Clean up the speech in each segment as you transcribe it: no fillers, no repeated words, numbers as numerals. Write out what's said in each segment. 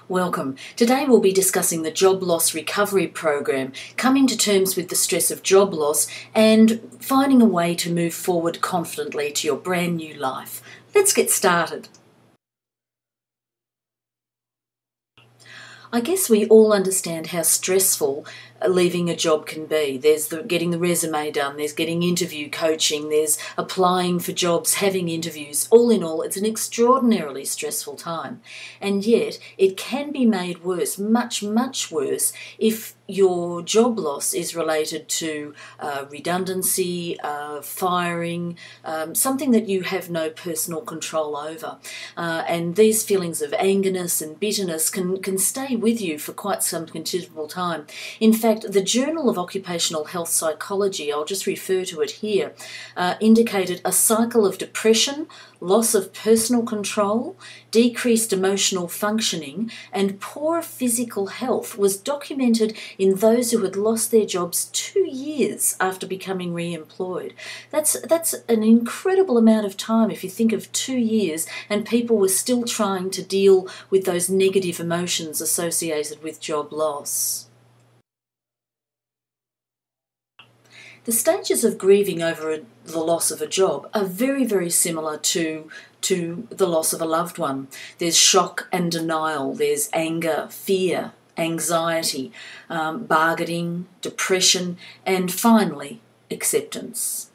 Welcome. Today we'll be discussing the Job Loss Recovery Program, coming to terms with the stress of job loss and finding a way to move forward confidently to your brand new life. Let's get started. I guess we all understand how stressful leaving a job can be. There's getting the resume done, there's getting interview coaching, there's applying for jobs, having interviews. All in all, it's an extraordinarily stressful time. And yet, it can be made worse, much, much worse, if your job loss is related to redundancy, firing, something that you have no personal control over. And these feelings of angerness and bitterness can stay with you for quite some considerable time. In fact, the Journal of Occupational Health Psychology, I'll just refer to it here, indicated a cycle of depression, loss of personal control, decreased emotional functioning, and poor physical health was documented in those who had lost their jobs 2 years after becoming re-employed. That's an incredible amount of time if you think of 2 years and people were still trying to deal with those negative emotions associated with job loss. The stages of grieving over the loss of a job are very, very similar to the loss of a loved one. There's shock and denial, there's anger, fear, anxiety, bargaining, depression, and finally, acceptance.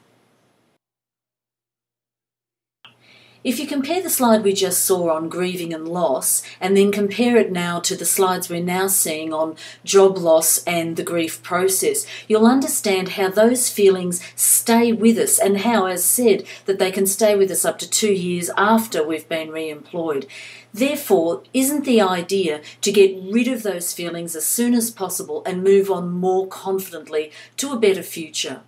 If you compare the slide we just saw on grieving and loss, and then compare it now to the slides we're now seeing on job loss and the grief process, you'll understand how those feelings stay with us and how, as said, that they can stay with us up to 2 years after we've been re-employed. Therefore, isn't the idea to get rid of those feelings as soon as possible and move on more confidently to a better future?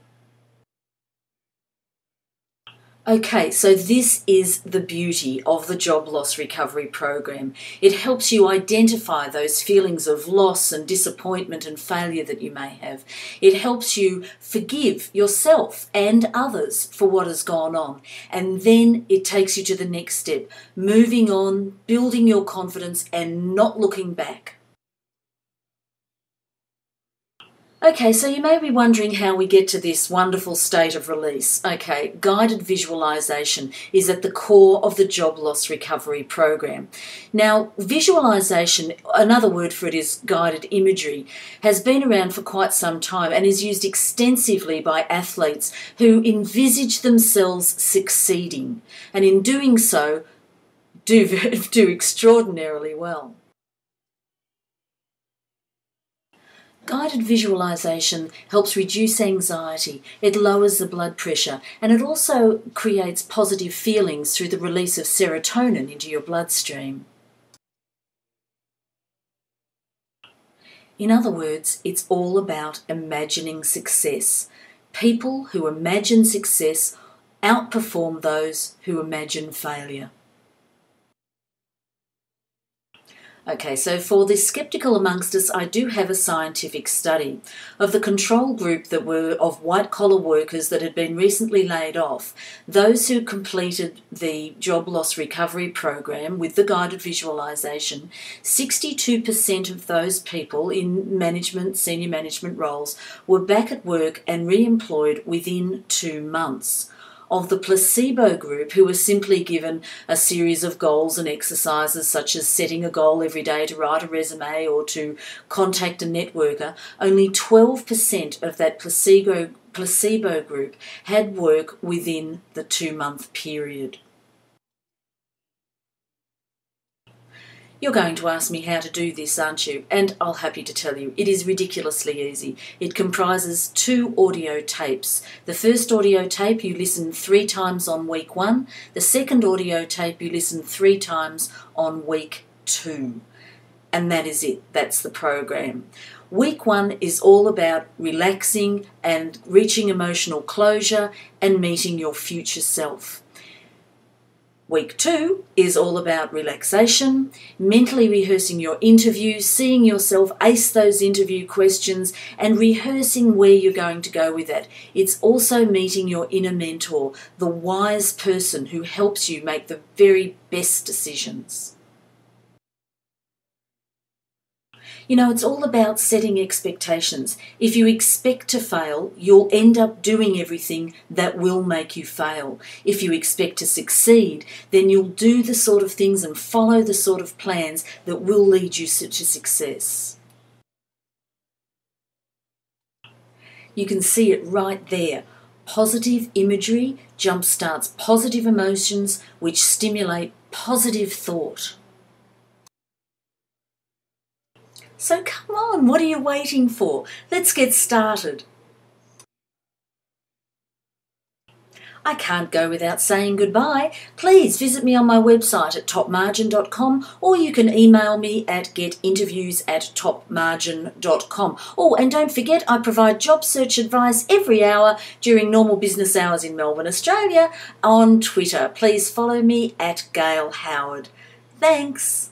Okay, so this is the beauty of the Job Loss Recovery Program. It helps you identify those feelings of loss and disappointment and failure that you may have. It helps you forgive yourself and others for what has gone on. And then it takes you to the next step, moving on, building your confidence and not looking back. Okay, so you may be wondering how we get to this wonderful state of release. Okay, guided visualisation is at the core of the Job Loss Recovery Program. Now, visualisation, another word for it is guided imagery, has been around for quite some time and is used extensively by athletes who envisage themselves succeeding, and in doing so, do extraordinarily well. Guided visualisation helps reduce anxiety, it lowers the blood pressure, and it also creates positive feelings through the release of serotonin into your bloodstream. In other words, it's all about imagining success. People who imagine success outperform those who imagine failure. Okay, so for the sceptical amongst us, I do have a scientific study of the control group that were of white-collar workers that had been recently laid off. Those who completed the Job Loss Recovery Program with the guided visualisation, 62% of those people in management, senior management roles were back at work and re-employed within 2 months. Of the placebo group, who were simply given a series of goals and exercises such as setting a goal every day to write a resume or to contact a networker, only 12% of that placebo group had work within the 2-month period. You're going to ask me how to do this, aren't you? And I'll happy to tell you, it is ridiculously easy. It comprises 2 audio tapes. The first audio tape you listen 3 times on week 1. The second audio tape you listen 3 times on week 2. And that is it. That's the program. Week 1 is all about relaxing and reaching emotional closure and meeting your future self. Week 2 is all about relaxation, mentally rehearsing your interview, seeing yourself ace those interview questions and rehearsing where you're going to go with that. It's also meeting your inner mentor, the wise person who helps you make the very best decisions. You know, it's all about setting expectations. If you expect to fail, you'll end up doing everything that will make you fail. If you expect to succeed, then you'll do the sort of things and follow the sort of plans that will lead you to success. You can see it right there. Positive imagery jumpstarts positive emotions, which stimulate positive thought. So come on, what are you waiting for? Let's get started. I can't go without saying goodbye. Please visit me on my website at topmargin.com, or you can email me at getinterviews@topmargin.com. Oh, and don't forget, I provide job search advice every hour during normal business hours in Melbourne, Australia, on Twitter. Please follow me at Gail Howard. Thanks.